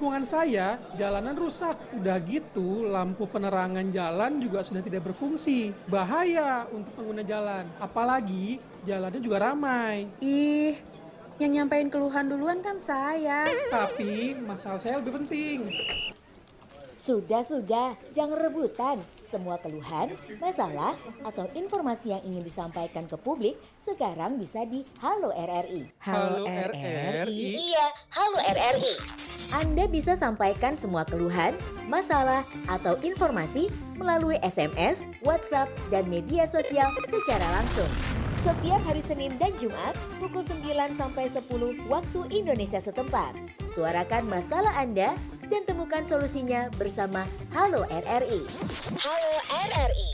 lingkungan saya, jalanan rusak. Udah gitu, lampu penerangan jalan juga sudah tidak berfungsi. Bahaya untuk pengguna jalan. Apalagi jalannya juga ramai. Ih, yang nyampein keluhan duluan kan saya. Tapi masalah saya lebih penting. Sudah, jangan rebutan. Semua keluhan, masalah, atau informasi yang ingin disampaikan ke publik sekarang bisa di Halo RRI. Halo RRI. Iya, Halo RRI. Anda bisa sampaikan semua keluhan, masalah, atau informasi melalui SMS, WhatsApp, dan media sosial secara langsung. Setiap hari Senin dan Jumat pukul 9 sampai 10 waktu Indonesia setempat. Suarakan masalah Anda dan temukan solusinya bersama Halo RRI. Halo RRI.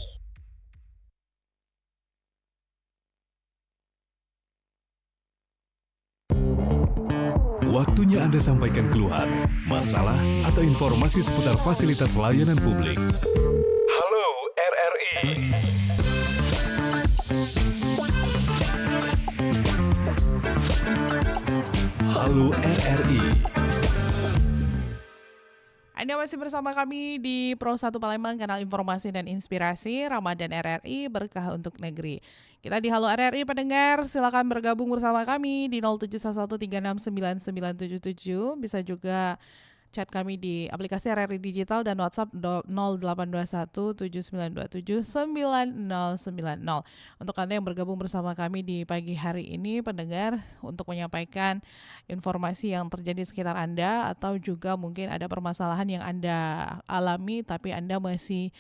Waktunya Anda sampaikan keluhan, masalah, atau informasi seputar fasilitas layanan publik. Halo RRI. Halo RRI. Anda masih bersama kami di Pro 1 Palembang, kanal informasi dan inspirasi Ramadan RRI, berkah untuk negeri. Kita di Halo RRI pendengar, silakan bergabung bersama kami di 0711369977. Bisa juga chat kami di aplikasi RRI Digital dan WhatsApp 082179279090. Untuk Anda yang bergabung bersama kami di pagi hari ini, pendengar, untuk menyampaikan informasi yang terjadi di sekitar Anda, atau juga mungkin ada permasalahan yang Anda alami tapi Anda masih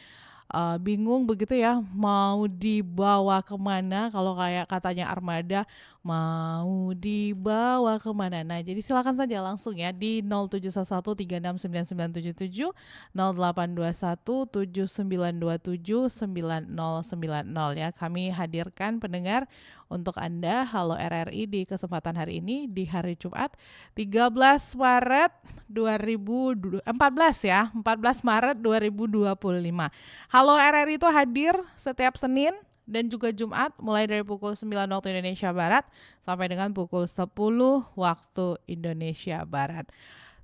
bingung begitu ya, mau dibawa kemana, kalau kayak katanya Armada, mau dibawa kemana. Nah, jadi silakan saja langsung ya di 0711369977, 082179279090 ya. Kami hadirkan pendengar untuk Anda Halo RRI di kesempatan hari ini di hari Jumat 13 Maret 2014 ya, 14 Maret 2025. Halo RRI itu hadir setiap Senin dan juga Jumat mulai dari pukul 9 waktu Indonesia Barat sampai dengan pukul 10 waktu Indonesia Barat.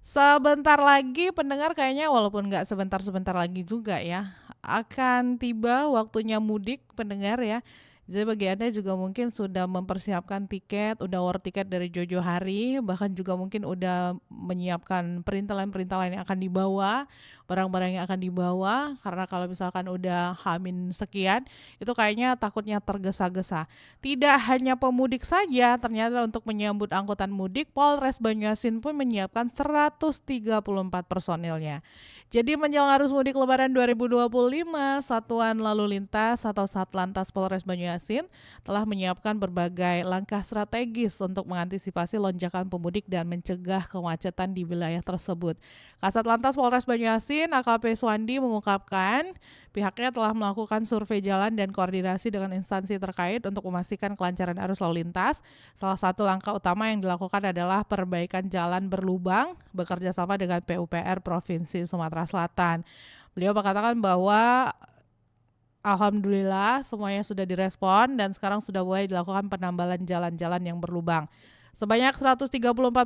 Sebentar lagi pendengar, kayaknya walaupun nggak sebentar-sebentar lagi juga ya, akan tiba waktunya mudik pendengar ya. Jadi bagi Anda juga mungkin sudah mempersiapkan tiket, udah war tiket dari jauh-jauh hari, bahkan juga mungkin udah menyiapkan perintilan-perintilan yang akan dibawa, barang-barang yang akan dibawa, karena kalau misalkan udah Hamin sekian, itu kayaknya takutnya tergesa-gesa. Tidak hanya pemudik saja, ternyata untuk menyambut angkutan mudik, Polres Banyuasin pun menyiapkan 134 personilnya. Jadi menjelang arus mudik Lebaran 2025, Satuan Lalu Lintas atau Satlantas Polres Banyuasin telah menyiapkan berbagai langkah strategis untuk mengantisipasi lonjakan pemudik dan mencegah kemacetan di wilayah tersebut. Kasat Lantas Polres Banyuasin, AKP Swandi, mengungkapkan pihaknya telah melakukan survei jalan dan koordinasi dengan instansi terkait untuk memastikan kelancaran arus lalu lintas. Salah satu langkah utama yang dilakukan adalah perbaikan jalan berlubang bekerja sama dengan PUPR Provinsi Sumatera Selatan. Beliau mengatakan bahwa alhamdulillah semuanya sudah direspon dan sekarang sudah mulai dilakukan penambalan jalan-jalan yang berlubang. Sebanyak 134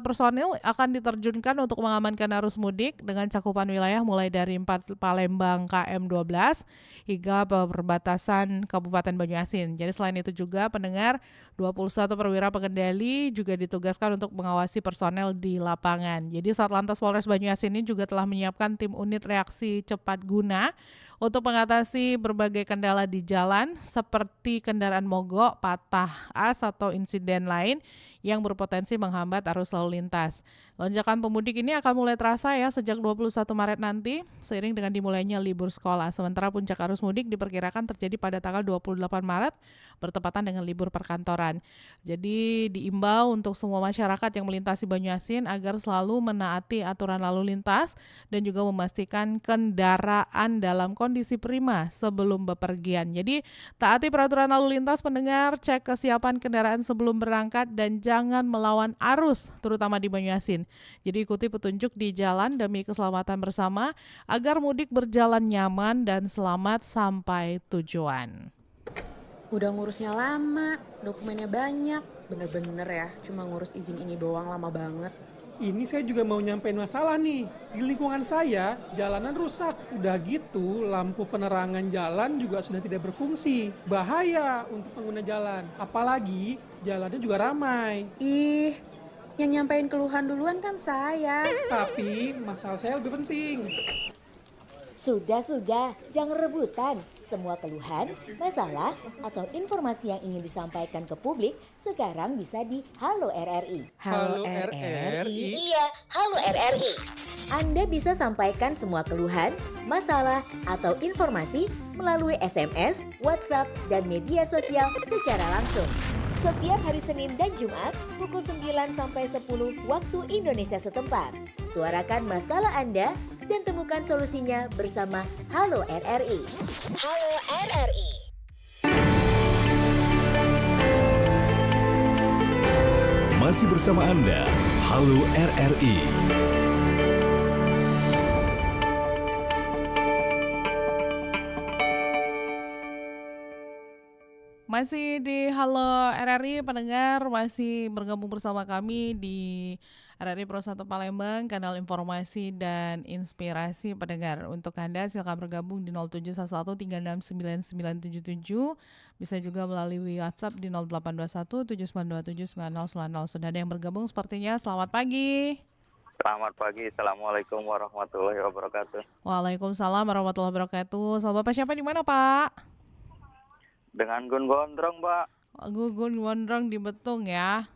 personil akan diterjunkan untuk mengamankan arus mudik dengan cakupan wilayah mulai dari 4 Palembang KM 12 hingga perbatasan Kabupaten Banyuasin. Jadi selain itu juga pendengar, 21 perwira pengendali juga ditugaskan untuk mengawasi personel di lapangan. Jadi Satlantas Polres Banyuasin ini juga telah menyiapkan tim unit reaksi cepat guna untuk mengatasi berbagai kendala di jalan seperti kendaraan mogok, patah as atau insiden lain yang berpotensi menghambat arus lalu lintas. Lonjakan pemudik ini akan mulai terasa ya sejak 21 Maret nanti seiring dengan dimulainya libur sekolah. Sementara puncak arus mudik diperkirakan terjadi pada tanggal 28 Maret bertepatan dengan libur perkantoran. Jadi diimbau untuk semua masyarakat yang melintasi Banyuasin agar selalu menaati aturan lalu lintas dan juga memastikan kendaraan dalam kondisi prima sebelum bepergian. Jadi taati peraturan lalu lintas pendengar, cek kesiapan kendaraan sebelum berangkat dan jangan melawan arus terutama di Banyuasin. Jadi ikuti petunjuk di jalan demi keselamatan bersama agar mudik berjalan nyaman dan selamat sampai tujuan. Udah ngurusnya lama, dokumennya banyak. Bener-bener ya, cuma ngurus izin ini doang lama banget. Ini saya juga mau nyampein masalah nih. Di lingkungan saya, jalanan rusak. Udah gitu, lampu penerangan jalan juga sudah tidak berfungsi. Bahaya untuk pengguna jalan. Apalagi, jalannya juga ramai. Ih, yang nyampein keluhan duluan kan saya. Tapi, masalah saya lebih penting. Sudah, jangan rebutan. Semua keluhan, masalah, atau informasi yang ingin disampaikan ke publik sekarang bisa di Halo RRI. Halo RRI. Iya, Halo RRI. Anda bisa sampaikan semua keluhan, masalah, atau informasi melalui SMS, WhatsApp, dan media sosial secara langsung. Setiap hari Senin dan Jumat pukul 9 sampai 10 waktu Indonesia setempat. Suarakan masalah Anda dan temukan solusinya bersama Halo RRI. Halo RRI. Masih bersama Anda, Halo RRI. Masih di Halo RRI, pendengar masih bergabung bersama kami di RRI Pro 1 Palembang, kanal informasi dan inspirasi pendengar. Untuk Anda silakan bergabung di 0711369977, bisa juga melalui WhatsApp di 082179279090. Sudah ada yang bergabung sepertinya. Selamat pagi. Selamat pagi, Assalamualaikum warahmatullahi wabarakatuh. Waalaikumsalam warahmatullahi wabarakatuh. Sama Bapak siapa di mana, Pak? Dengan Gun Gondrong, Mbak. Gun Wondrong di Betung ya.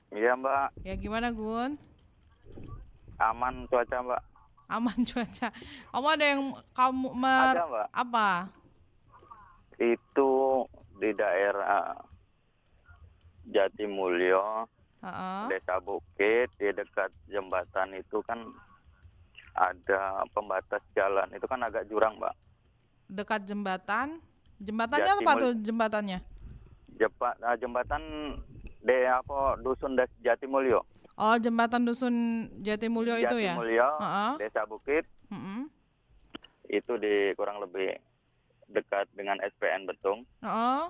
Iya, Mbak. Ya gimana, Gun? Aman cuaca, Mbak. Aman cuaca. Kamu ada yang kamu Ada, Mbak. apa? Itu di daerah Jatimulyo, Heeh. Desa Bukit, di dekat jembatan itu kan ada pembatas jalan. Itu kan agak jurang, Mbak. Dekat jembatan. Jembatannya apa tuh jembatannya? Jembatan Dusun Jatimulyo. Oh, jembatan Dusun Jatimulyo itu ya? Jatimulyo, Heeh. Desa Bukit. Heeh. Itu di kurang lebih dekat dengan SPN Betung. Oh,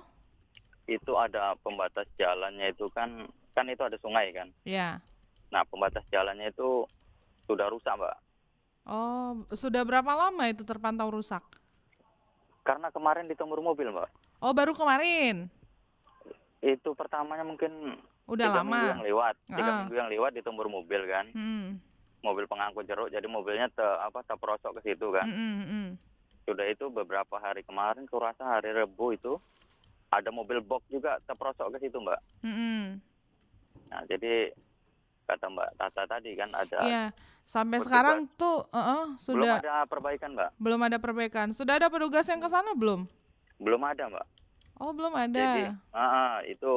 Itu ada pembatas jalannya itu kan itu ada sungai kan. ya. Nah, pembatas jalannya itu sudah rusak, Mbak. Oh, sudah berapa lama itu terpantau rusak? Karena kemarin ditemur mobil, Mbak. Oh, baru kemarin. Itu pertamanya mungkin Udah 3 lama. minggu yang lewat. 3 Ah. minggu yang lewat ditemur mobil kan. Mobil pengangkut jeruk, jadi mobilnya terperosok ke situ kan. Sudah itu beberapa hari kemarin, kurasa hari Rabu itu ada mobil box juga terperosok ke situ, Mbak. Nah, jadi kata Mbak Tata tadi kan ada Iya. Sampai Betul, sekarang tuh belum sudah ada perbaikan, Mbak. belum ada perbaikan. Sudah ada petugas yang ke sana belum? Belum ada, Mbak. Oh, belum Jadi ada. itu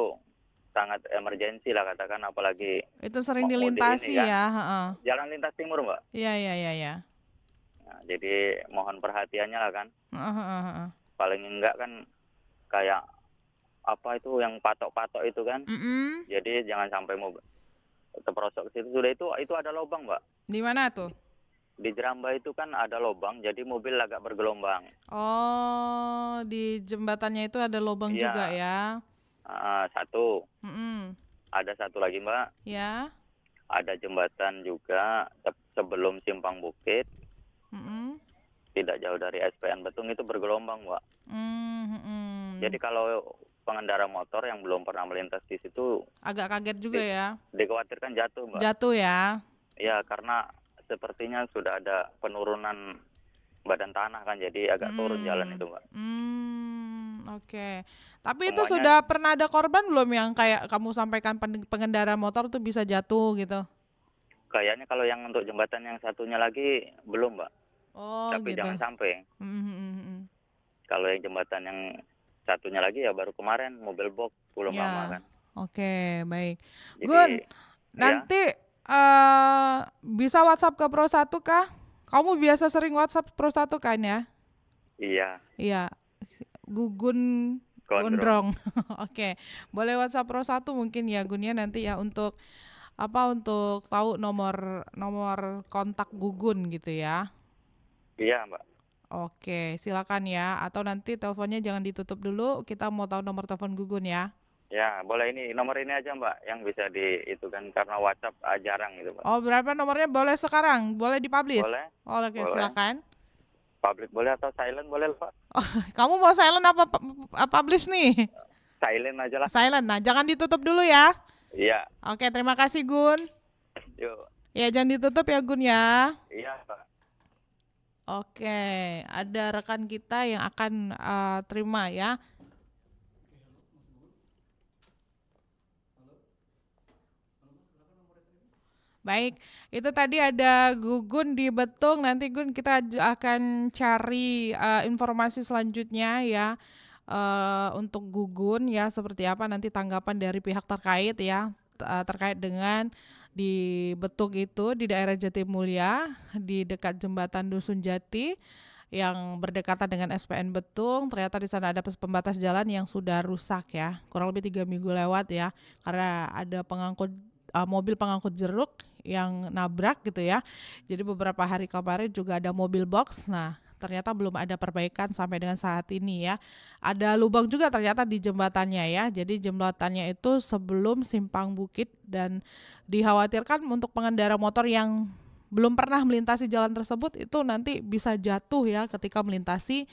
sangat emergensi lah katakan, apalagi Itu sering mau mudik dilintasi ini kan. ya, heeh. Jalan lintas timur, Mbak. Iya, iya, iya, iya. Nah, jadi mohon perhatiannya lah kan. Heeh, heeh, heeh. Paling enggak kan kayak apa itu yang patok-patok itu kan. Jadi jangan sampai mobil terperosok ke situ. Sudah itu ada lubang, Mbak. Di mana tuh? Di Jeramba itu kan ada lubang, jadi mobil agak bergelombang. Oh, di jembatannya itu ada lubang Iya. juga ya. Satu. Mm-mm. Ada satu lagi, Mbak. Ya. Ada jembatan juga sebelum Simpang Bukit, Mm-mm. tidak jauh dari SPN Betung, itu bergelombang, Mbak. Mm-mm. Jadi kalau pengendara motor yang belum pernah melintas di situ Agak kaget juga ya. dikhawatirkan jatuh, Mbak. Jatuh ya. Ya, karena sepertinya sudah ada penurunan badan tanah kan, jadi agak turun jalan itu, Mbak. Oke. Tapi itu Semuanya- sudah pernah ada korban belum yang kayak kamu sampaikan pengendara motor tuh bisa jatuh gitu? Kayaknya kalau yang untuk jembatan yang satunya lagi belum, Mbak. Oh, Tapi gitu. jangan sampai. Mm-mm. Kalau yang jembatan yang satunya lagi ya baru kemarin mobil box belum Ya. lama kan. Oke, baik. Jadi, Gun, ya. nanti bisa WhatsApp ke Pro 1 kah? Kamu biasa sering WhatsApp Pro 1 kan ya? Iya, Iya. Gugun Gondrong. Oke. Boleh WhatsApp Pro 1 mungkin ya Gun ya nanti ya untuk untuk tahu nomor kontak Gugun gitu ya. Iya, Mbak. Oke, silakan ya. Atau nanti teleponnya jangan ditutup dulu. Kita mau tahu nomor telepon Gugun ya. Ya, boleh ini nomor ini aja Mbak yang bisa di itu kan karena WhatsApp jarang gitu Mbak. Oh, berapa nomornya? Boleh sekarang? Boleh dipublish? Boleh. Oh, oke, Boleh. silakan. Public boleh atau silent boleh Pak? Oh, kamu mau silent apa publish nih? Silent aja lah. Silent. Nah, jangan ditutup dulu ya. Iya. Oke, terima kasih Gun. Yuk. Ya, jangan ditutup ya Gun ya. Iya Pak. Oke, ada rekan kita yang akan terima ya. Baik, itu tadi ada Gugun di Betung. Nanti Gun kita akan cari informasi selanjutnya ya untuk Gugun ya seperti apa nanti tanggapan dari pihak terkait ya terkait dengan di Betung itu di daerah Jatimulya di dekat jembatan Dusun Jati yang berdekatan dengan SPN Betung. Ternyata di sana ada pembatas jalan yang sudah rusak ya, kurang lebih 3 minggu lewat ya, karena ada mobil pengangkut jeruk yang nabrak gitu ya. Jadi beberapa hari kemarin juga ada mobil box. Nah, ternyata belum ada perbaikan sampai dengan saat ini ya. Ada lubang juga ternyata di jembatannya ya. Jadi jembatannya itu sebelum simpang bukit dan dikhawatirkan untuk pengendara motor yang belum pernah melintasi jalan tersebut itu nanti bisa jatuh ya ketika melintasi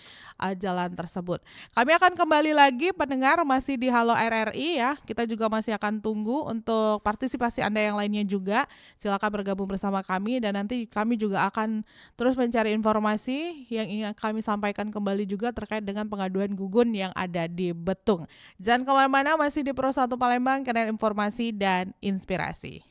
jalan tersebut. Kami akan kembali lagi pendengar masih di Halo RRI ya. Kita juga masih akan tunggu untuk partisipasi Anda yang lainnya juga. Silakan bergabung bersama kami dan nanti kami juga akan terus mencari informasi yang ingin kami sampaikan kembali juga terkait dengan pengaduan Gugun yang ada di Betung. Jangan kemana-mana, masih di Pro 1 Palembang, kanal informasi dan inspirasi.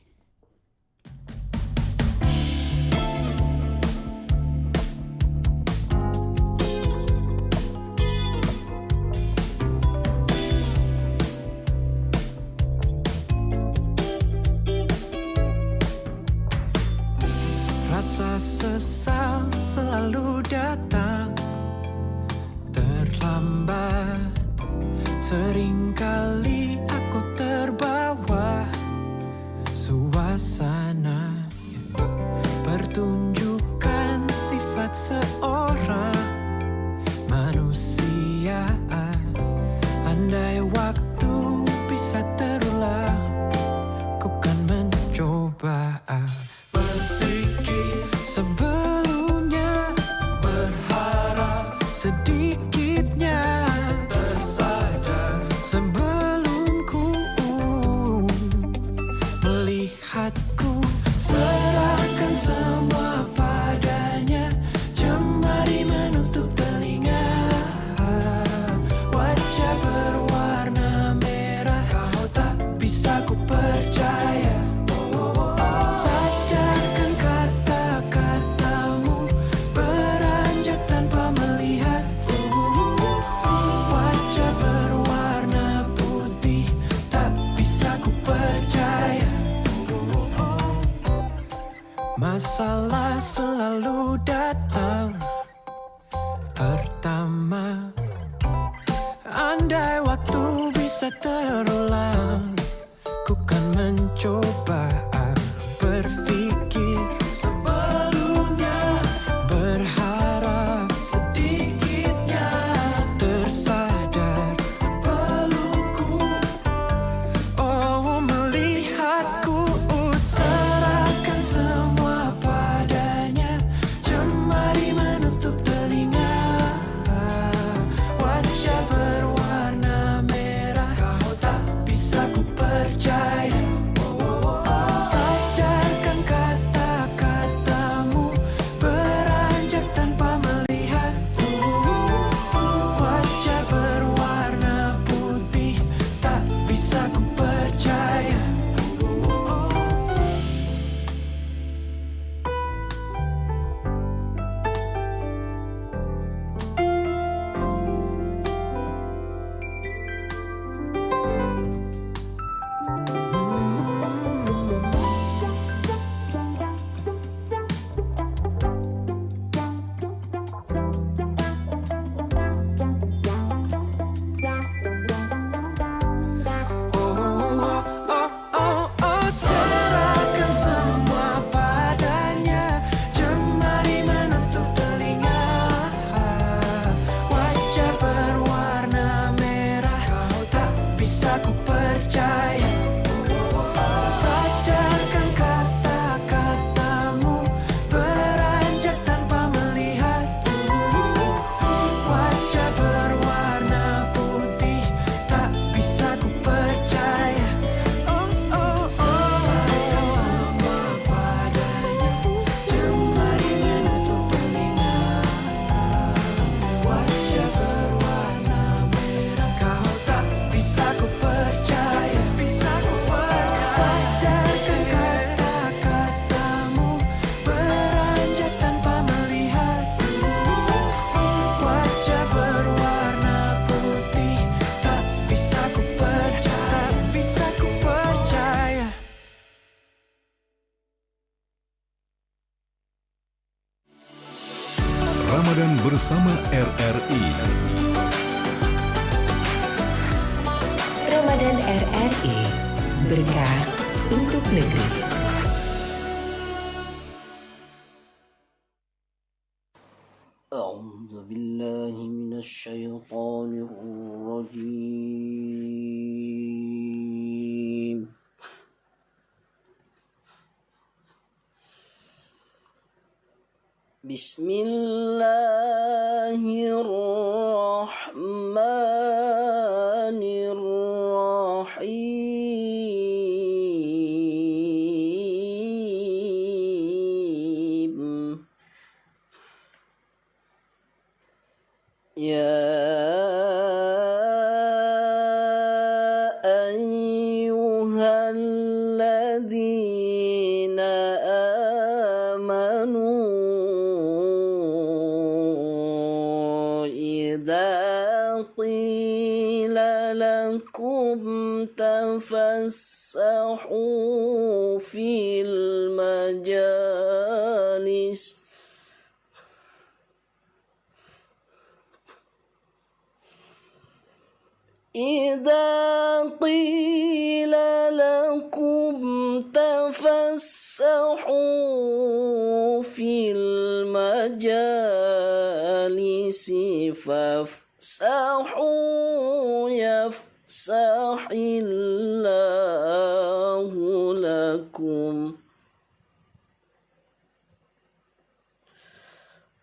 Rasa sesal selalu datang terlambat. Seringkali aku terbawa suasana pertunjukan sifat seorang manusia. Andai waktu bisa terulang, ku kan mencoba. Sebelumnya berharap sedikitnya tersadar sebelum ku melihatku. Serahkan semua padanya, jemari menutup telinga. Wajah berwarna merah, kau tak bisa ku percaya. Sadarkan kata-katamu beranjak tanpa melihat. Wajah berwarna putih, tak bisa ku percaya. Masalah selalu datang pertama. Andai waktu bisa terulang, ku kan mencoba berpikir sebelumnya, berharap sedikitnya tersadar sebelum ku melihatku. Serahkan semua padanya, jemari menutup telinga. Wajah berwarna merah, kau tak bisa ku percaya. Ramadan bersama RRI. Ramadan RRI, berkah untuk negeri. أعوذ بالله من الشيطان الرجيم بسم الله الرحمن الرحيم يا أيها الذين آمنوا إذا قيل لكم تفسحوا في المجالس إذا قيل لكم تفسحوا في المجالس فافسحوا يفسح الله لكم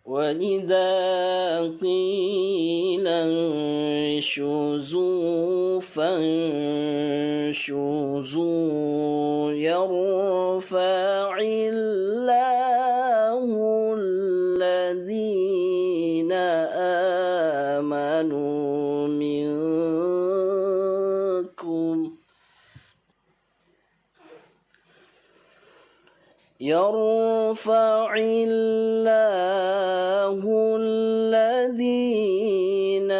وإذا قيل انشزوا فانشزوا يرفع الله الذين آمنوا منكم يرفع الله الذين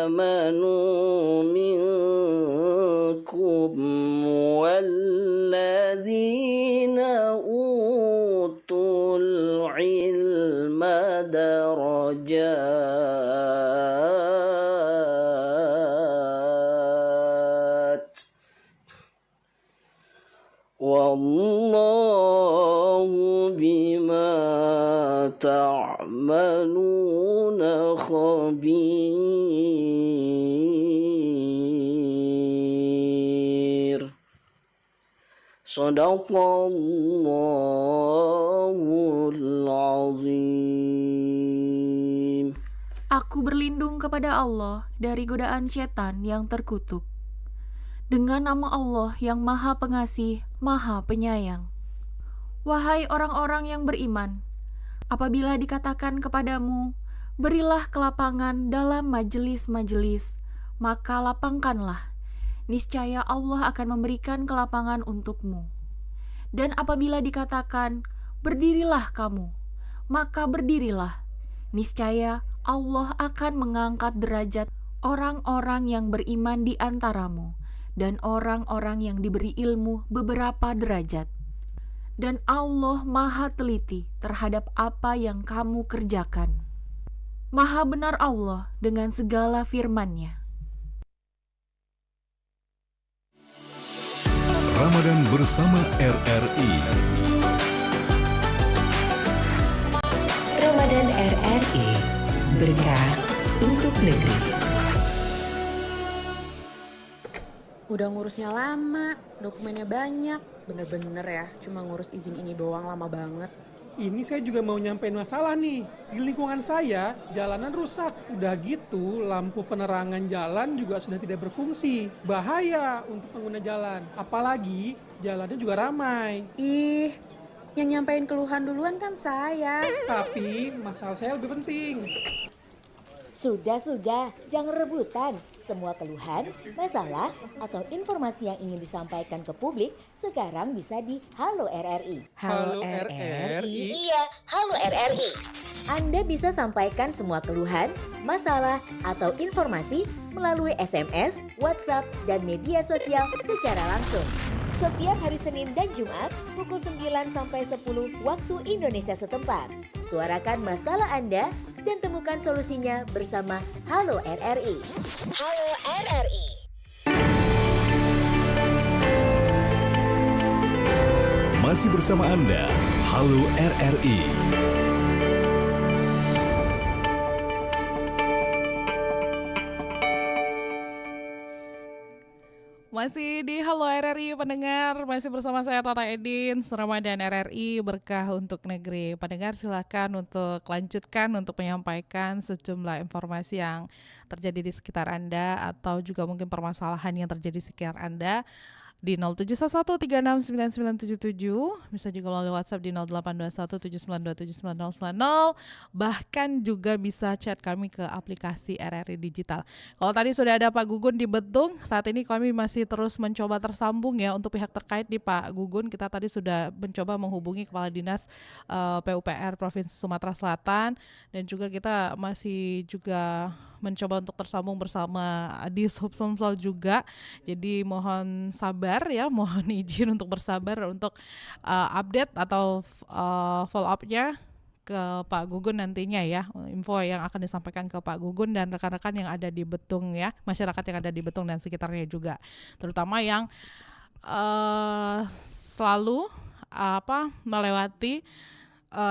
آمنوا منكم والذين أوتوا العلم درجات والله بما تعملون خبير صدق الله العظيم. Aku berlindung kepada Allah dari godaan setan yang terkutuk. Dengan nama Allah yang Maha Pengasih, Maha Penyayang. Wahai orang-orang yang beriman, apabila dikatakan kepadamu, berilah kelapangan dalam majelis-majelis, maka lapangkanlah. Niscaya Allah akan memberikan kelapangan untukmu. Dan apabila dikatakan, berdirilah kamu, maka berdirilah. Niscaya Allah akan mengangkat derajat orang-orang yang beriman di antaramu, dan orang-orang yang diberi ilmu beberapa derajat. Dan Allah Maha teliti terhadap apa yang kamu kerjakan. Maha benar Allah dengan segala firman-Nya. Ramadan bersama RRI. Ramadan RRI, berkah untuk negeri. Udah ngurusnya lama, dokumennya banyak. Bener-bener ya, cuma ngurus izin ini doang lama banget. Ini saya juga mau nyampein masalah nih. Di lingkungan saya, jalanan rusak. Udah gitu, lampu penerangan jalan juga sudah tidak berfungsi. Bahaya untuk pengguna jalan. Apalagi, jalannya juga ramai. Ih, yang nyampein keluhan duluan kan saya. Tapi, masalah saya lebih penting. Sudah, jangan rebutan. Semua keluhan, masalah, atau informasi yang ingin disampaikan ke publik sekarang bisa di Halo RRI. Halo RRI? Iya, Halo RRI. Anda bisa sampaikan semua keluhan, masalah, atau informasi melalui SMS, WhatsApp, dan media sosial secara langsung. Setiap hari Senin dan Jumat pukul 9 sampai 10 waktu Indonesia setempat. Suarakan masalah Anda dan temukan solusinya bersama Halo RRI. Halo RRI. Masih bersama Anda, Halo RRI. Masih di Halo RRI pendengar, masih bersama saya Tata Edin, Ramadan RRI Berkah untuk Negeri. Pendengar silakan untuk lanjutkan untuk menyampaikan sejumlah informasi yang terjadi di sekitar Anda atau juga mungkin permasalahan yang terjadi di sekitar Anda di 0711369977, bisa juga melalui WhatsApp di 082179279090, bahkan juga bisa chat kami ke aplikasi RRI Digital. Kalau tadi sudah ada Pak Gugun di Betung, saat ini kami masih terus mencoba tersambung ya untuk pihak terkait di Pak Gugun. Kita tadi sudah mencoba menghubungi Kepala Dinas PUPR Provinsi Sumatera Selatan, dan juga kita masih juga mencoba untuk tersambung bersama di Sumsel juga. Jadi mohon sabar ya, mohon izin untuk bersabar untuk update atau follow up-nya ke Pak Gugun nantinya ya. Info yang akan disampaikan ke Pak Gugun dan rekan-rekan yang ada di Betung ya, masyarakat yang ada di Betung dan sekitarnya juga, terutama yang selalu melewati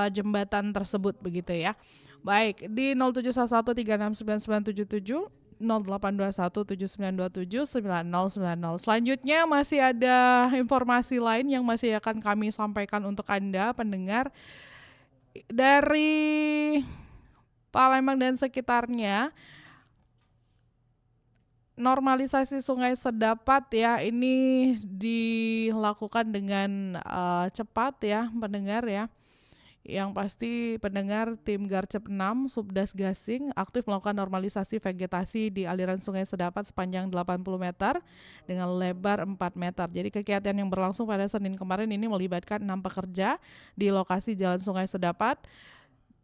jembatan tersebut begitu ya. Baik, di 0711369977, 082179279090. Selanjutnya masih ada informasi lain yang masih akan kami sampaikan untuk Anda pendengar dari Palembang dan sekitarnya. Normalisasi Sungai Sedapat ya, ini dilakukan dengan cepat ya pendengar ya. Yang pasti pendengar, tim Garcep 6 Subdas Gasing aktif melakukan normalisasi vegetasi di aliran Sungai Sedapat sepanjang 80 meter dengan lebar 4 meter. Jadi kegiatan yang berlangsung pada Senin kemarin ini melibatkan 6 pekerja di lokasi Jalan Sungai Sedapat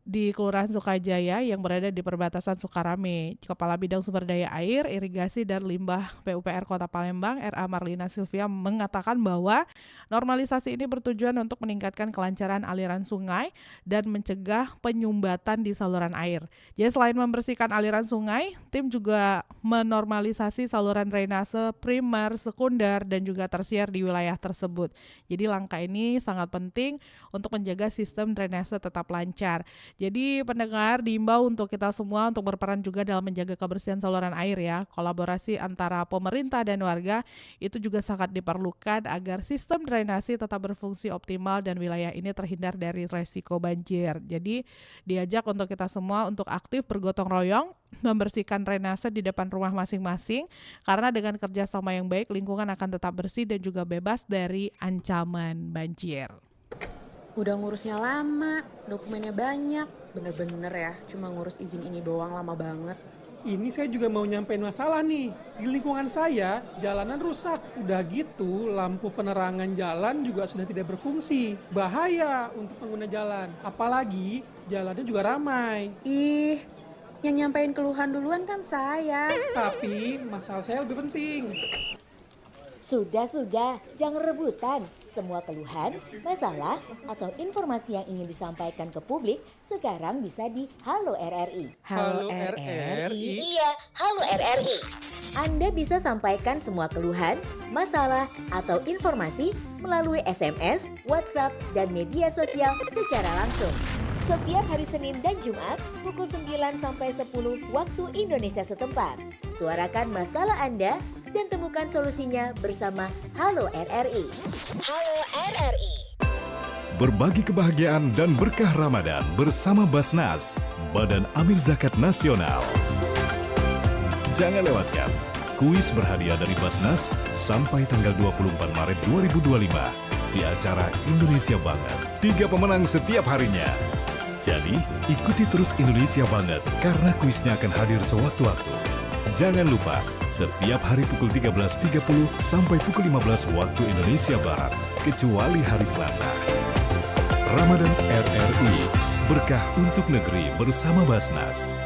di Kelurahan Sukajaya yang berada di perbatasan Sukarame. Kepala Bidang Sumber Daya Air, Irigasi dan Limbah PUPR Kota Palembang, R.A. Marlina Silvia, mengatakan bahwa normalisasi ini bertujuan untuk meningkatkan kelancaran aliran sungai dan mencegah penyumbatan di saluran air. Jadi selain membersihkan aliran sungai, tim juga menormalisasi saluran drainase primer, sekunder, dan juga tersier di wilayah tersebut. Jadi langkah ini sangat penting untuk menjaga sistem drainase tetap lancar. Jadi pendengar diimbau untuk kita semua untuk berperan juga dalam menjaga kebersihan saluran air ya. Kolaborasi antara pemerintah dan warga itu juga sangat diperlukan agar sistem drainasi tetap berfungsi optimal dan wilayah ini terhindar dari resiko banjir. Jadi diajak untuk kita semua untuk aktif bergotong royong membersihkan drainase di depan rumah masing-masing, karena dengan kerjasama yang baik lingkungan akan tetap bersih dan juga bebas dari ancaman banjir. Udah ngurusnya lama, dokumennya banyak, bener-bener ya, cuma ngurus izin ini doang lama banget. Ini saya juga mau nyampein masalah nih. Di lingkungan saya, jalanan rusak. Udah gitu, lampu penerangan jalan juga sudah tidak berfungsi. Bahaya untuk pengguna jalan. Apalagi jalannya juga ramai. Ih, yang nyampein keluhan duluan kan saya. Tapi masalah saya lebih penting. Sudah, jangan rebutan. Semua keluhan, masalah, atau informasi yang ingin disampaikan ke publik sekarang bisa di Halo RRI. Halo RRI? Iya, Halo RRI. Anda bisa sampaikan semua keluhan, masalah, atau informasi melalui SMS, WhatsApp, dan media sosial secara langsung. Setiap hari Senin dan Jumat pukul 9 sampai 10 waktu Indonesia setempat. Suarakan masalah Anda dan temukan solusinya bersama Halo RRI. Halo RRI. Berbagi kebahagiaan dan berkah Ramadan bersama Basnas, Badan Amil Zakat Nasional. Jangan lewatkan kuis berhadiah dari Basnas sampai tanggal 24 Maret 2025 di acara Indonesia Banget. 3 pemenang setiap harinya. Jadi, ikuti terus Indonesia Banget karena kuisnya akan hadir sewaktu-waktu. Jangan lupa, setiap hari pukul 13.30 sampai pukul 15 waktu Indonesia Barat, kecuali hari Selasa. Ramadan RRI, berkah untuk negeri bersama Basnas.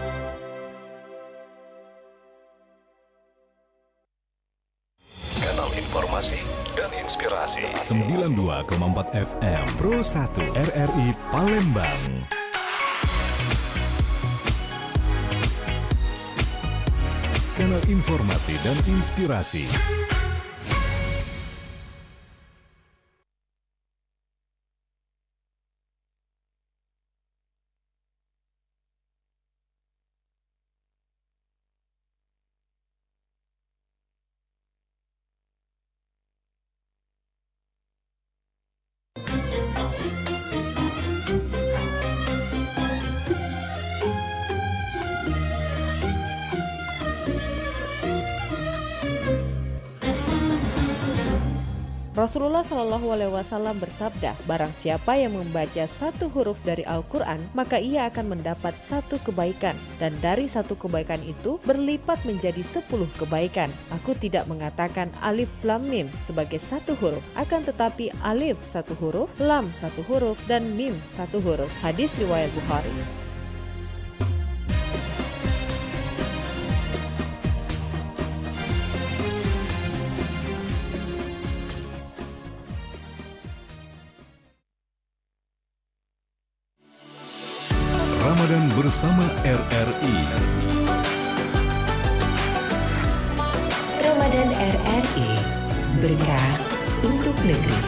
Kanal informasi dan inspirasi 92,4 FM Pro 1 RRI Palembang. Kanal informasi dan inspirasi. Rasulullah Shallallahu Alaihi Wasallam bersabda, barang siapa yang membaca satu huruf dari Al-Quran, maka ia akan mendapat satu kebaikan, dan dari satu kebaikan itu berlipat menjadi 10 kebaikan. Aku tidak mengatakan alif lam mim sebagai satu huruf, akan tetapi alif satu huruf, lam satu huruf, dan mim satu huruf. Hadis riwayat Bukhari. Ramadan bersama RRI. Ramadan RRI, berkah untuk negeri.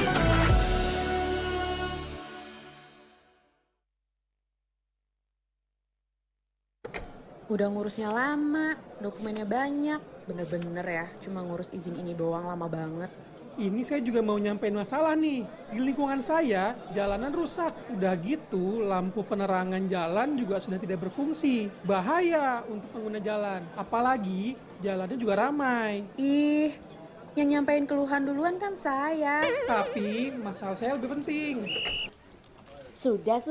Udah ngurusnya lama, dokumennya banyak, bener-bener ya, cuma ngurus izin ini doang lama banget. Ini saya juga mau nyampein masalah nih. Di lingkungan saya, jalanan rusak. Udah gitu, lampu penerangan jalan juga sudah tidak berfungsi. Bahaya untuk pengguna jalan. Apalagi, jalannya juga ramai. Ih, yang nyampein keluhan duluan kan saya. Tapi, masalah saya lebih penting. Sudah,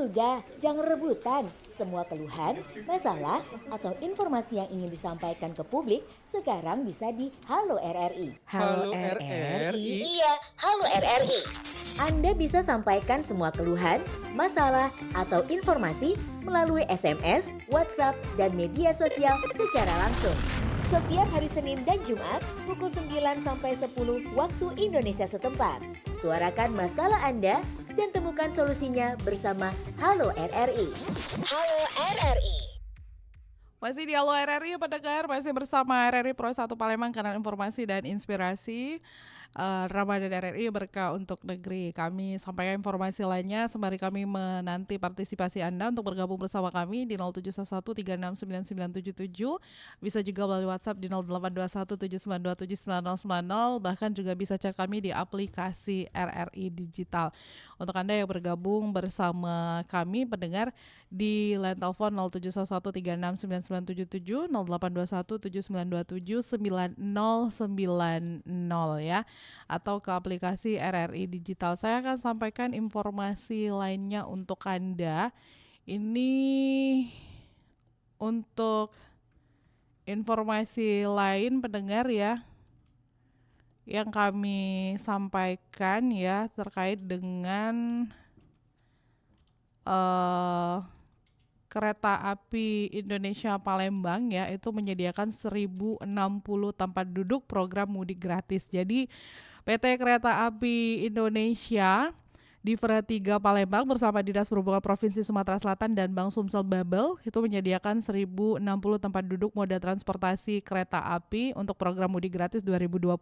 jangan rebutan. Semua keluhan, masalah, atau informasi yang ingin disampaikan ke publik sekarang bisa di Halo RRI. Halo RRI? Iya, Halo RRI. Anda bisa sampaikan semua keluhan, masalah, atau informasi melalui SMS, WhatsApp, dan media sosial secara langsung. Setiap hari Senin dan Jumat pukul 9 sampai 10 waktu Indonesia setempat. Suarakan masalah Anda dan temukan solusinya bersama Halo RRI. Halo RRI. Masih di Halo RRI pendengar, masih bersama RRI Pro 1 Palembang, kanal informasi dan inspirasi. Ramadan RRI berkah untuk negeri. Kami sampaikan informasi lainnya sembari kami menanti partisipasi Anda untuk bergabung bersama kami di 0711369977. Bisa juga melalui WhatsApp di 082179279090. Bahkan juga bisa cek kami di aplikasi RRI Digital. Untuk Anda yang bergabung bersama kami pendengar di line telepon 0711369977, 082179279090 ya, atau ke aplikasi RRI Digital. Saya akan sampaikan informasi lainnya untuk Anda. Ini untuk informasi lain pendengar ya, yang kami sampaikan ya terkait dengan kereta api Indonesia Palembang ya, itu menyediakan 1060 tempat duduk program mudik gratis. Jadi PT Kereta Api Indonesia Divra 3 Palembang bersama Dinas Perhubungan Provinsi Sumatera Selatan dan Bank Sumsel Babel itu menyediakan 1060 tempat duduk moda transportasi kereta api untuk program mudik gratis 2025.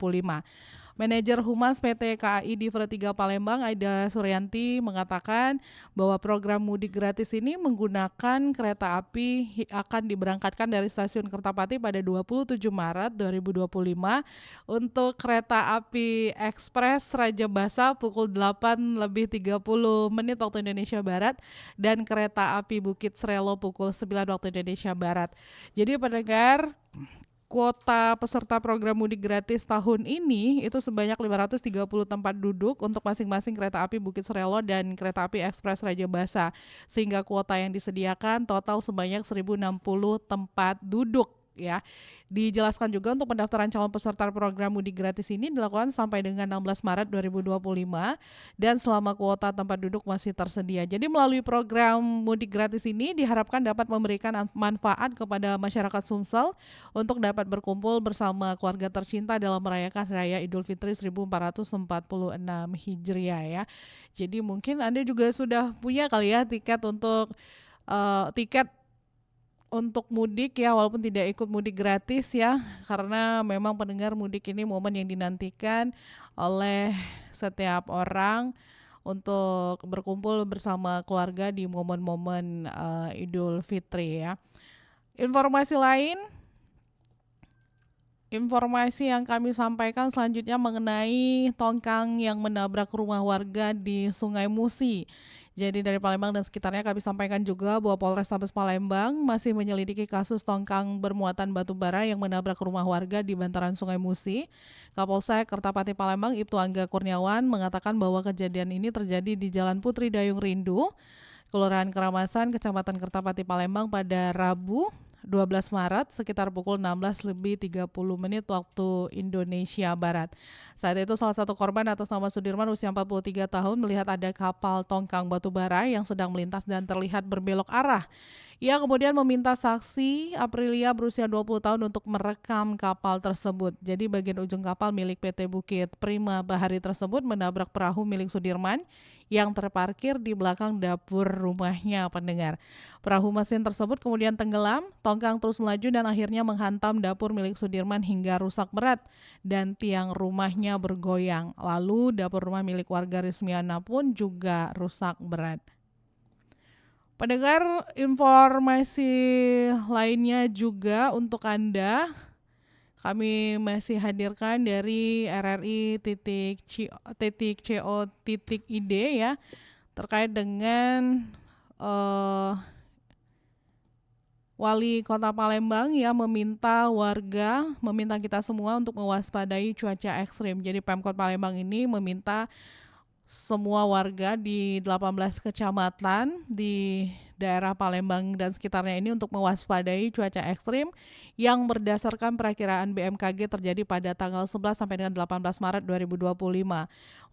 Manajer Humas PT KAI Divra 3 Palembang Aida Suryanti mengatakan bahwa program mudik gratis ini menggunakan kereta api akan diberangkatkan dari stasiun Kertapati pada 27 Maret 2025 untuk kereta api ekspres Raja Basa pukul 8:30 waktu Indonesia Barat dan kereta api Bukit Srelo pukul 9 waktu Indonesia Barat. Jadi pendengar, kuota peserta program mudik gratis tahun ini itu sebanyak 530 tempat duduk untuk masing-masing kereta api Bukit Srelo dan kereta api ekspres Raja Basa, sehingga kuota yang disediakan total sebanyak 1060 tempat duduk ya. Dijelaskan juga untuk pendaftaran calon peserta program mudik gratis ini dilakukan sampai dengan 16 Maret 2025 dan selama kuota tempat duduk masih tersedia. Jadi melalui program mudik gratis ini diharapkan dapat memberikan manfaat kepada masyarakat Sumsel untuk dapat berkumpul bersama keluarga tercinta dalam merayakan Raya Idul Fitri 1446 Hijriah ya. Jadi mungkin Anda juga sudah punya kali ya tiket untuk mudik ya, walaupun tidak ikut mudik gratis ya, karena memang pendengar, mudik ini momen yang dinantikan oleh setiap orang untuk berkumpul bersama keluarga di momen-momen Idul Fitri ya. Informasi yang kami sampaikan selanjutnya mengenai tongkang yang menabrak rumah warga di Sungai Musi. Jadi dari Palembang dan sekitarnya kami sampaikan juga bahwa Polrestabes Palembang masih menyelidiki kasus tongkang bermuatan batu bara yang menabrak rumah warga di bantaran Sungai Musi. Kapolsek Kertapati Palembang Ibtu Angga Kurniawan mengatakan bahwa kejadian ini terjadi di Jalan Putri Dayung Rindu, Kelurahan Keramasan, Kecamatan Kertapati Palembang pada Rabu 12 Maret sekitar pukul 16:30 waktu Indonesia Barat. Saat itu salah satu korban atas nama Sudirman usia 43 tahun melihat ada kapal tongkang batu bara yang sedang melintas dan terlihat berbelok arah. Ia kemudian meminta saksi Aprilia berusia 20 tahun untuk merekam kapal tersebut. Jadi bagian ujung kapal milik PT Bukit Prima Bahari tersebut menabrak perahu milik Sudirman yang terparkir di belakang dapur rumahnya, pendengar. Perahu mesin tersebut kemudian tenggelam, tongkang terus melaju dan akhirnya menghantam dapur milik Sudirman hingga rusak berat dan tiang rumahnya bergoyang. Lalu dapur rumah milik warga Rismiana pun juga rusak berat. Pendengar, informasi lainnya juga untuk Anda kami masih hadirkan dari RRI.co.id ya, terkait dengan Wali Kota Palembang yang meminta kita semua untuk mewaspadai cuaca ekstrim. Jadi Pemkot Palembang ini meminta semua warga di 18 kecamatan di daerah Palembang dan sekitarnya ini untuk mewaspadai cuaca ekstrim yang berdasarkan perakiraan BMKG terjadi pada tanggal 11 sampai dengan 18 Maret 2025.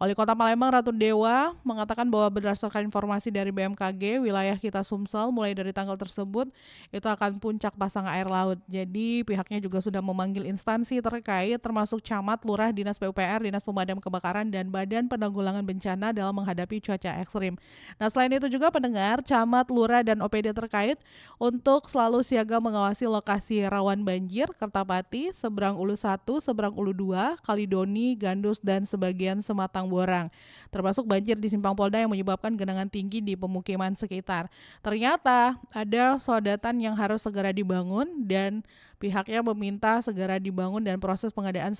Wali Kota Palembang Ratu Dewa mengatakan bahwa berdasarkan informasi dari BMKG, wilayah kita Sumsel mulai dari tanggal tersebut itu akan puncak pasang air laut. Jadi pihaknya juga sudah memanggil instansi terkait termasuk camat, lurah, dinas PUPR, dinas pemadam kebakaran dan badan penanggulangan bencana dalam menghadapi cuaca ekstrim. Nah, selain itu juga pendengar, camat, lurah dan OPD terkait untuk selalu siaga mengawasi lokasi rawan banjir Kertapati, Seberang Ulu 1, Seberang Ulu 2, Kalidoni, Gandus dan sebagian Sematang Borang. Termasuk banjir di Simpang Polda yang menyebabkan genangan tinggi di pemukiman sekitar. Ternyata ada sodatan yang harus segera dibangun dan pihaknya meminta segera dibangun dan proses pengadaan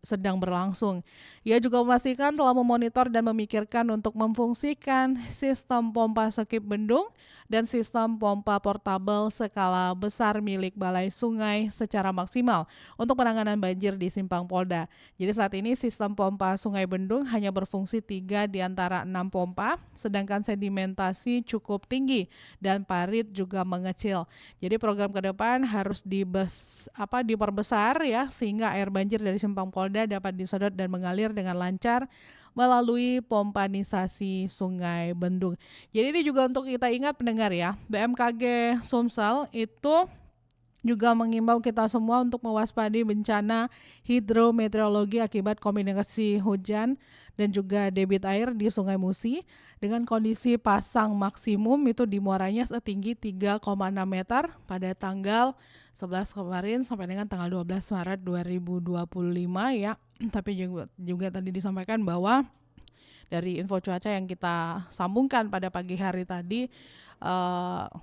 sedang berlangsung. Ia juga memastikan telah memonitor dan memikirkan untuk memfungsikan sistem pompa sekip bendung dan sistem pompa portabel skala besar milik Balai Sungai secara maksimal untuk penanganan banjir di Simpang Polda. Jadi saat ini sistem pompa Sungai Bendung hanya berfungsi 3 di antara 6 pompa, sedangkan sedimentasi cukup tinggi dan parit juga mengecil. Jadi program ke depan harus diperbesar ya, sehingga air banjir dari Simpang Polda dapat disedot dan mengalir dengan lancar melalui pompanisasi Sungai Bendung. Jadi ini juga untuk kita ingat pendengar ya, BMKG Sumsel itu juga mengimbau kita semua untuk mewaspadai bencana hidrometeorologi akibat kombinasi hujan dan juga debit air di Sungai Musi dengan kondisi pasang maksimum itu di muaranya setinggi 3,6 meter pada tanggal 11 kemarin sampai dengan tanggal 12 Maret 2025 ya. Tapi juga tadi disampaikan bahwa dari info cuaca yang kita sambungkan pada pagi hari tadi,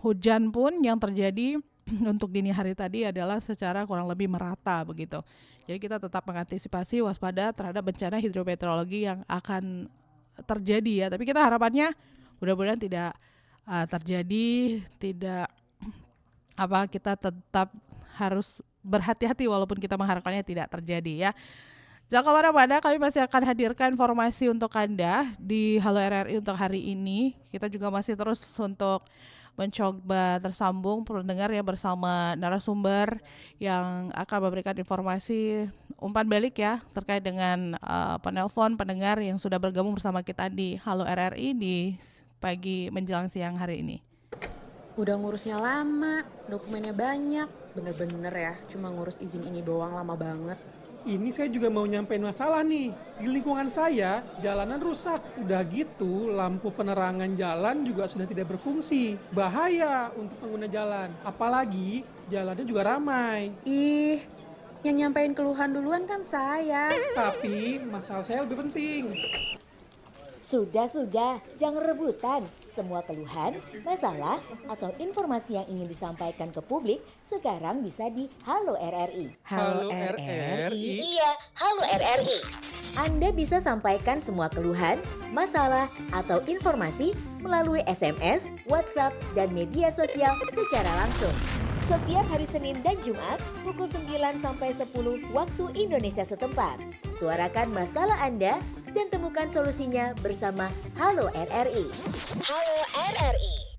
hujan pun yang terjadi untuk dini hari tadi adalah secara kurang lebih merata begitu. Jadi kita tetap mengantisipasi waspada terhadap bencana hidrometeorologi yang akan terjadi ya. Tapi kita harapannya mudah-mudahan tidak terjadi, kita tetap harus berhati-hati walaupun kita mengharapkannya tidak terjadi ya. Jangan kemana-mana, kami masih akan hadirkan informasi untuk Anda di Halo RRI untuk hari ini. Kita juga masih terus untuk mencoba tersambung pendengar ya bersama narasumber yang akan memberikan informasi umpan balik ya terkait dengan penelpon pendengar yang sudah bergabung bersama kita di Halo RRI di pagi menjelang siang hari ini. Udah ngurusnya lama, dokumennya banyak, bener-bener ya, cuma ngurus izin ini doang lama banget. Ini saya juga mau nyampein masalah nih. Di lingkungan saya, jalanan rusak. Udah gitu, lampu penerangan jalan juga sudah tidak berfungsi. Bahaya untuk pengguna jalan. Apalagi, jalannya juga ramai. Ih, yang nyampein keluhan duluan kan saya. Tapi, masalah saya lebih penting. Sudah, jangan rebutan. Semua keluhan, masalah, atau informasi yang ingin disampaikan ke publik sekarang bisa di Halo RRI. Halo RRI? Iya, Halo RRI. Anda bisa sampaikan semua keluhan, masalah, atau informasi melalui SMS, WhatsApp, dan media sosial secara langsung. Setiap hari Senin dan Jumat pukul 9 sampai 10 waktu Indonesia setempat. Suarakan masalah Anda dan temukan solusinya bersama Halo RRI. Halo RRI.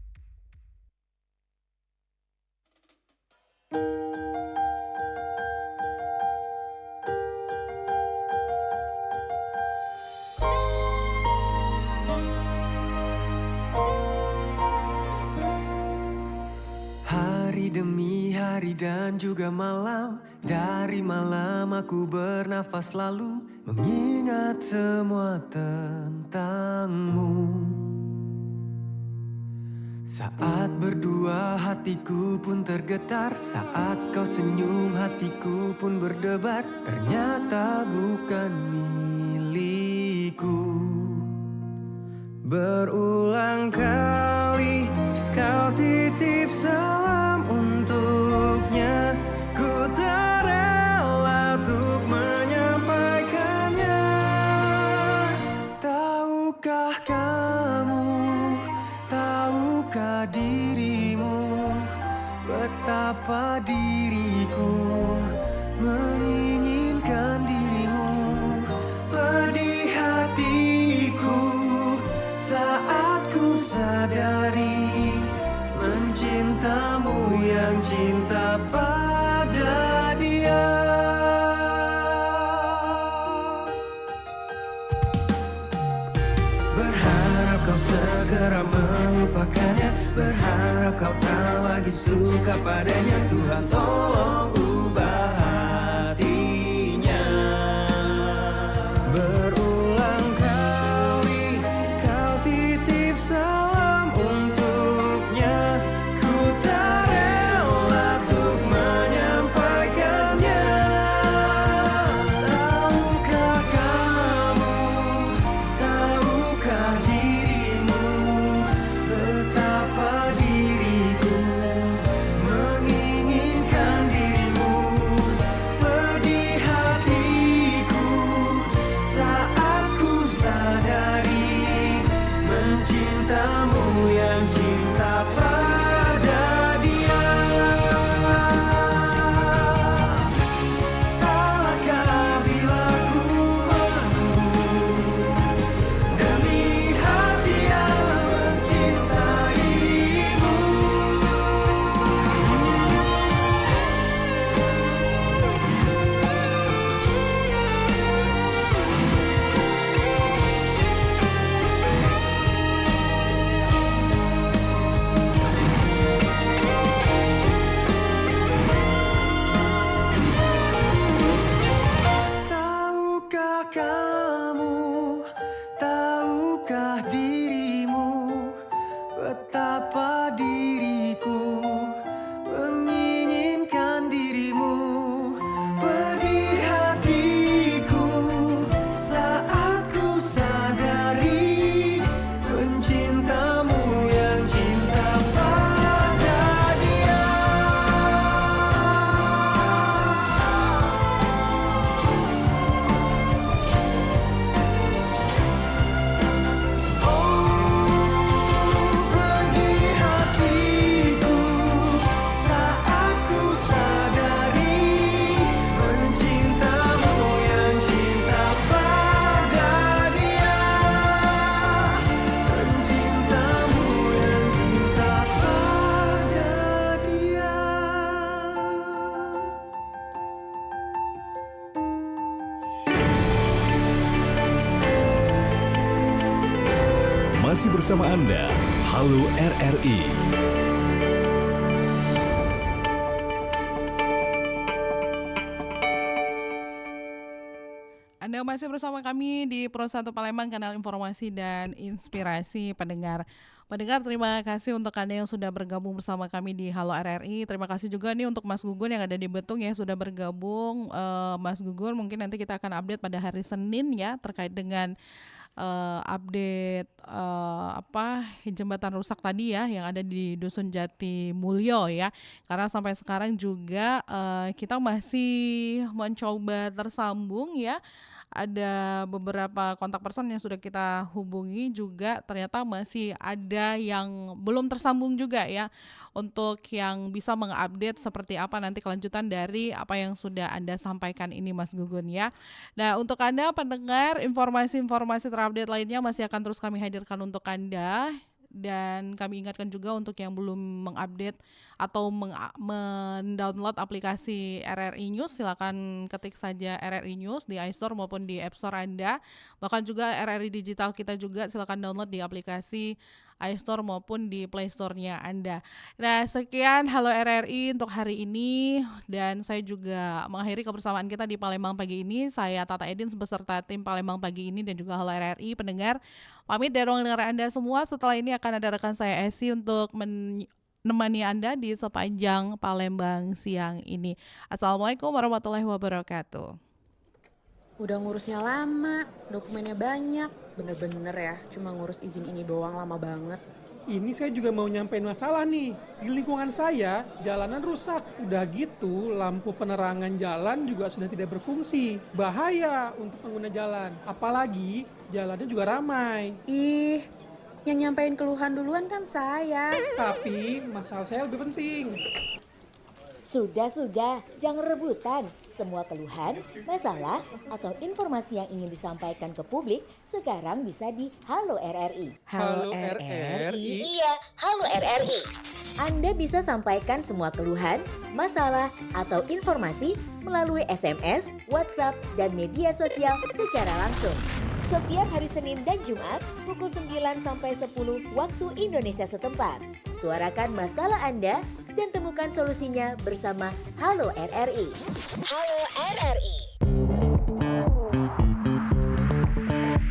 Hari demi hari dan juga malam, dari malam aku bernafas lalu mengingat semua tentangmu. Saat berdua hatiku pun tergetar, saat kau senyum hatiku pun berdebar. Ternyata bukan milikku. Berulang kali kau titip salam untuknya, ku tak rela untuk menyampaikannya. Tahukah kamu, tahukah dirimu, betapa diriku menginginkan dirimu. Pedih hatiku saat ku sadari mencintamu yang cinta pada dia. Berharap kau segera melupakannya, berharap kau tak lagi suka padanya. Tuhan tolong ubah hatinya. Berulang kali kau titip salam untuknya, ku tak rela untuk menyampaikannya. Tahukah kamu, tahukah dirimu, betapa diriku menginginkan dirimu. masih bersama Anda. Halo RRI. Anda masih bersama kami di Pro 1 Palembang, kanal informasi dan inspirasi pendengar. Pendengar, terima kasih untuk Anda yang sudah bergabung bersama kami di Halo RRI. Terima kasih juga nih untuk Mas Gugun yang ada di Betung ya, sudah bergabung. Mas Gugun, mungkin nanti kita akan update pada hari Senin ya, terkait dengan update jembatan rusak tadi ya yang ada di Dusun Jati Mulyo ya, karena sampai sekarang juga kita masih mencoba tersambung ya. Ada beberapa kontak person yang sudah kita hubungi juga, ternyata masih ada yang belum tersambung juga ya, untuk yang bisa mengupdate seperti apa nanti kelanjutan dari apa yang sudah Anda sampaikan ini Mas Gugun ya. Nah, untuk Anda pendengar, informasi-informasi terupdate lainnya masih akan terus kami hadirkan untuk Anda. Dan kami ingatkan juga untuk yang belum mengupdate atau mendownload aplikasi RRI News, silakan ketik saja RRI News di iStore maupun di App Store Anda. Bahkan juga RRI Digital kita juga silakan download di aplikasi iStore maupun di Play Store-nya Anda. Nah, sekian Halo RRI untuk hari ini, dan saya juga mengakhiri kebersamaan kita di Palembang pagi ini. Saya Tata Edin beserta tim Palembang pagi ini dan juga Halo RRI pendengar. Pamit dari ruang dengar Anda semua. Setelah ini akan ada rekan saya Esi untuk menemani Anda di sepanjang Palembang siang ini. Assalamualaikum warahmatullahi wabarakatuh. Udah ngurusnya lama, dokumennya banyak. Bener-bener ya, cuma ngurus izin ini doang lama banget. Ini saya juga mau nyampein masalah nih. Di lingkungan saya, jalanan rusak. Udah gitu, lampu penerangan jalan juga sudah tidak berfungsi. Bahaya untuk pengguna jalan. Apalagi, jalannya juga ramai. Ih, yang nyampein keluhan duluan kan saya. Tapi, masalah saya lebih penting. Sudah, jangan rebutan. Semua keluhan, masalah, atau informasi yang ingin disampaikan ke publik sekarang bisa di Halo RRI. Halo RRI? Iya, Halo RRI. Anda bisa sampaikan semua keluhan, masalah, atau informasi melalui SMS, WhatsApp, dan media sosial secara langsung. Setiap hari Senin dan Jumat pukul 9 sampai 10 waktu Indonesia setempat. Suarakan masalah Anda dan temukan solusinya bersama Halo RRI. Halo RRI.